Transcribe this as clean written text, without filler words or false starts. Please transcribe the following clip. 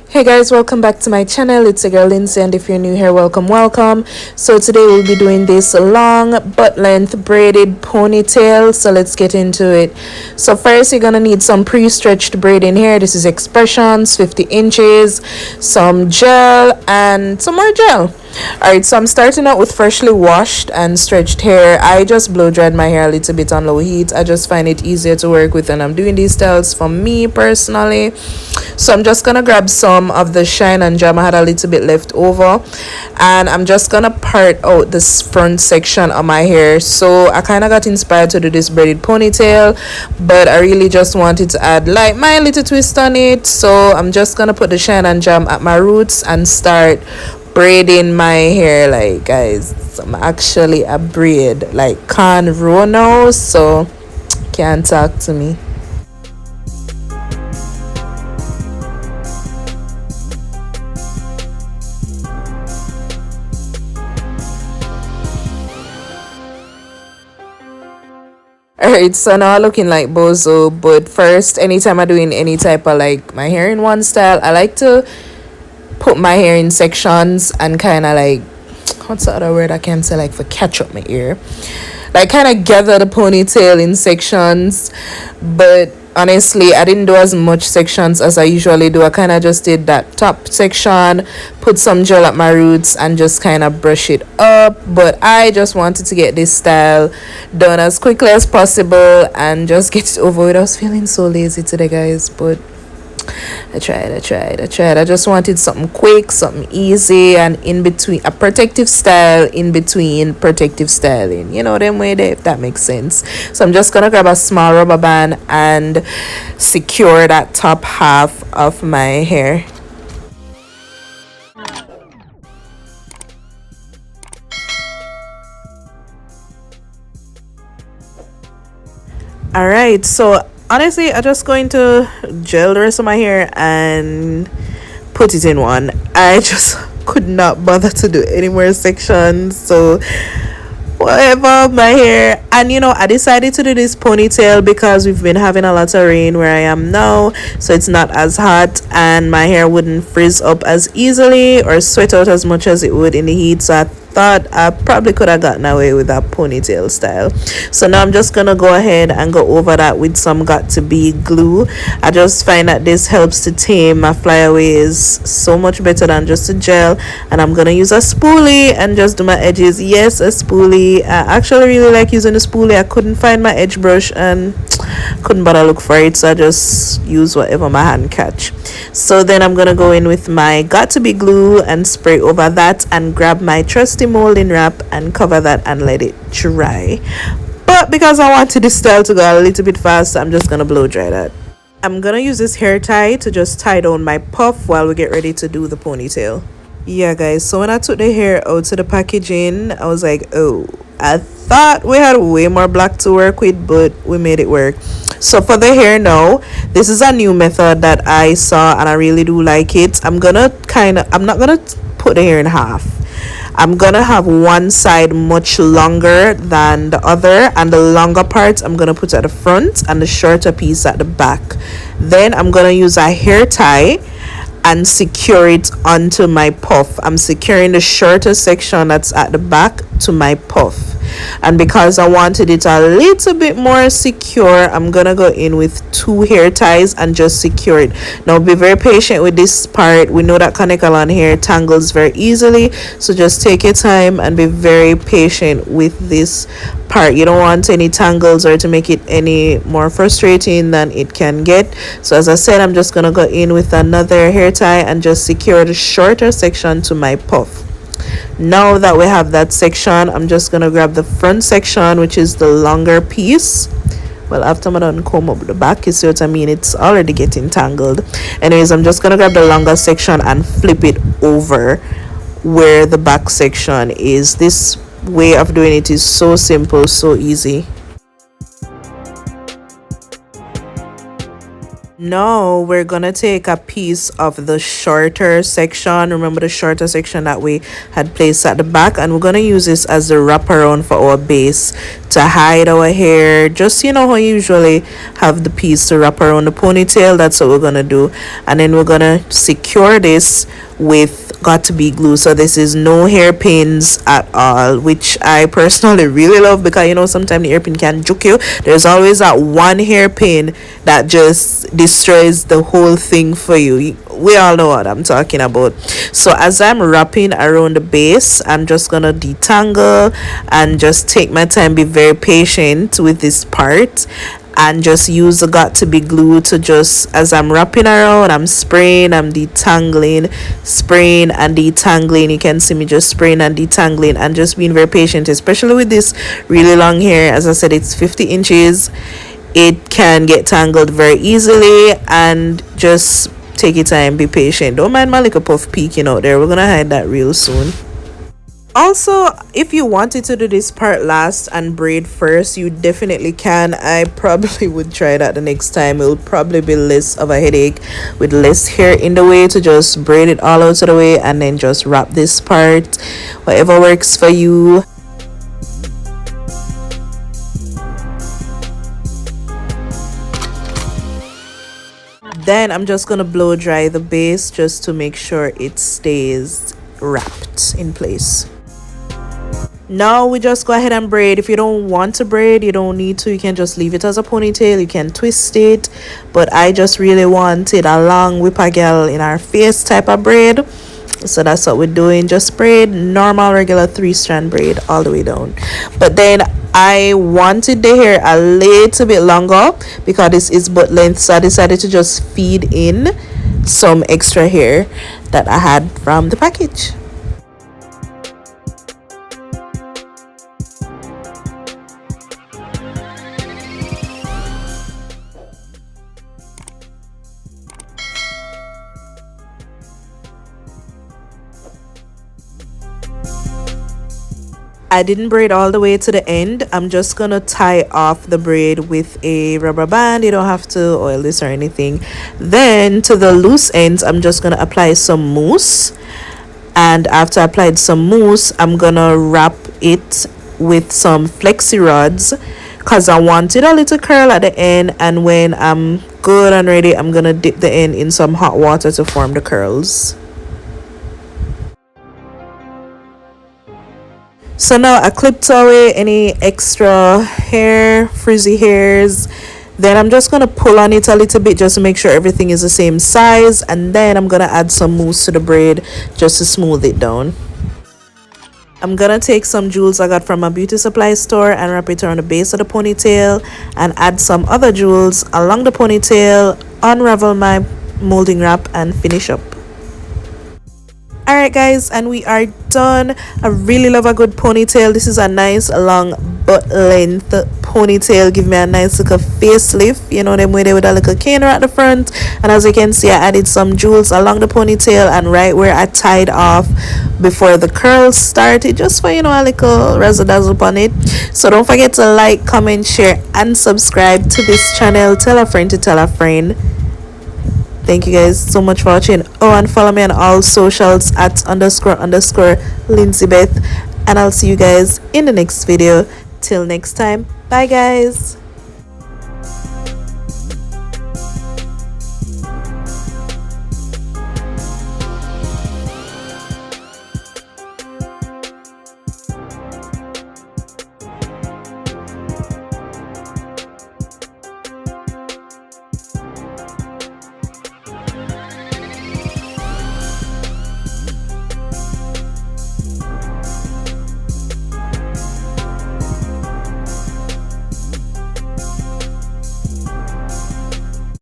Hey guys, welcome back to my channel. It's your girl Lindsey, and if you're new here, welcome. So today we'll be doing this long butt length braided ponytail. So let's get into it. So first you're gonna need some pre-stretched braid in here. This is Expressions 50 inches, some gel and some more gel. Alright, so I'm starting out with freshly washed and stretched hair. I just blow dried my hair a little bit on low heat. I just find it easier to work with, and I'm doing these styles for me personally. So I'm just gonna grab some of the shine and jam. I had a little bit left over, and I'm just gonna part out this front section of my hair. So I kind of got inspired to do this braided ponytail, but I really just wanted to add like my little twist on it. So I'm just gonna put the shine and jam at my roots and start braiding my hair. Like, guys, I'm actually a braid like cornrow now, so can't talk to me. Alright, so now I'm looking like bozo, but first, anytime I'm doing any type of like my hair in one style, I like to put my hair in sections and kind of like, what's the other word I can say, like for catch up my ear, like kind of gather the ponytail in sections. But honestly, I didn't do as much sections as I usually do. I kind of just did that top section, put some gel at my roots and just kind of brush it up. But I just wanted to get this style done as quickly as possible and just get it over with. I was feeling so lazy today, guys, but I tried. I just wanted something quick, something easy, and in between, a protective style in between protective styling. You know, them way there, if that makes sense. So I'm just gonna grab a small rubber band and secure that top half of my hair. Alright, so honestly, I'm just going to gel the rest of my hair and put it in one. I just could not bother to do any more sections, so whatever, my hair. And you know, I decided to do this ponytail because we've been having a lot of rain where I am now, so it's not as hot and my hair wouldn't frizz up as easily or sweat out as much as it would in the heat. So I thought I probably could have gotten away with that ponytail style. So now I'm just gonna go ahead and go over that with some got to be glue. I just find that this helps to tame my flyaways so much better than just a gel. And I'm gonna use a spoolie and just do my edges. Yes, a spoolie. I actually really like using a spoolie. I couldn't find my edge brush and couldn't bother look for it, so I just use whatever my hand catch. So then I'm gonna go in with my got to be glue and spray over that and grab my trusty molding wrap and cover that and let it dry. But because I wanted this style to go a little bit fast, I'm just gonna blow dry that. I'm gonna use this hair tie to just tie down my puff while we get ready to do the ponytail. Yeah, guys, so when I took the hair out to the packaging, I was like, oh, I thought we had way more black to work with, but we made it work. So for the hair now, this is a new method that I saw and I really do like it. I'm not gonna put the hair in half. I'm gonna have one side much longer than the other, and the longer part I'm gonna put at the front and the shorter piece at the back. Then I'm gonna use a hair tie and secure it onto my puff. I'm securing the shorter section that's at the back to my puff, and because I wanted it a little bit more secure, I'm gonna go in with 2 hair ties and just secure it. Now be very patient with this part. We know that Kanekalon hair tangles very easily, so just take your time and be very patient with this part. You don't want any tangles or to make it any more frustrating than it can get. So as I said, I'm just gonna go in with another hair tie and just secure the shorter section to my puff. Now that we have that section, I'm just gonna grab the front section, which is the longer piece. Well, after I done comb up the back, you see what I mean, it's already getting tangled. Anyways, I'm just gonna grab the longer section and flip it over where the back section is. This way of doing it is so simple, so easy. Now we're gonna take a piece of the shorter section. Remember the shorter section that we had placed at the back, and we're gonna use this as the wraparound for our base to hide our hair. Just how you usually have the piece to wrap around the ponytail. That's what we're gonna do, and then we're gonna secure this with got to be glue. So this is no hairpins at all, which I personally really love, because sometimes the hairpin can juke you. There's always that one hairpin that just destroys the whole thing for you. We all know what I'm talking about. So as I'm wrapping around the base, I'm just gonna detangle and just take my time, be very patient with this part, and just use the got to be glue to just, as I'm wrapping around, I'm spraying, I'm detangling, spraying and detangling. You can see me just spraying and detangling and just being very patient, especially with this really long hair. As I said, it's 50 inches. It can get tangled very easily, and just take your time, be patient. Don't mind my little puff peeking out there. We're gonna hide that real soon. Also, if you wanted to do this part last and braid first, you definitely can. I probably would try that the next time. It will probably be less of a headache with less hair in the way to just braid it all out of the way and then just wrap this part. Whatever works for you. Then I'm just gonna blow dry the base just to make sure it stays wrapped in place. Now we just go ahead and braid. If you don't want to braid, you don't need to. You can just leave it as a ponytail. You can twist it, but I just really wanted a long whipper girl in our face type of braid, so that's what we're doing. Just braid normal regular 3-strand braid all the way down. But then I wanted the hair a little bit longer because this is butt length, so I decided to just feed in some extra hair that I had from the package. I didn't braid all the way to the end. I'm just gonna tie off the braid with a rubber band. You don't have to oil this or anything. Then to the loose ends, I'm just gonna apply some mousse, and after I applied some mousse, I'm gonna wrap it with some Flexi Rods because I wanted a little curl at the end, and when I'm good and ready, I'm gonna dip the end in some hot water to form the curls. So now I clipped away any extra hair, frizzy hairs. Then I'm just going to pull on it a little bit just to make sure everything is the same size. And then I'm going to add some mousse to the braid just to smooth it down. I'm going to take some jewels I got from a beauty supply store and wrap it around the base of the ponytail. And add some other jewels along the ponytail, unravel my molding wrap and finish up. Alright guys, and we are done. I really love a good ponytail. This is a nice long butt length ponytail. Give me a nice little facelift, them way there with a little cane at the front. And as you can see, I added some jewels along the ponytail and right where I tied off before the curls started, just for a little razzle dazzle upon it. So don't forget to like, comment, share and subscribe to this channel. Tell a friend to tell a friend. Thank you guys so much for watching. Oh, and follow me on all socials at __ Lindsey Beth. And I'll see you guys in the next video. Till next time. Bye guys.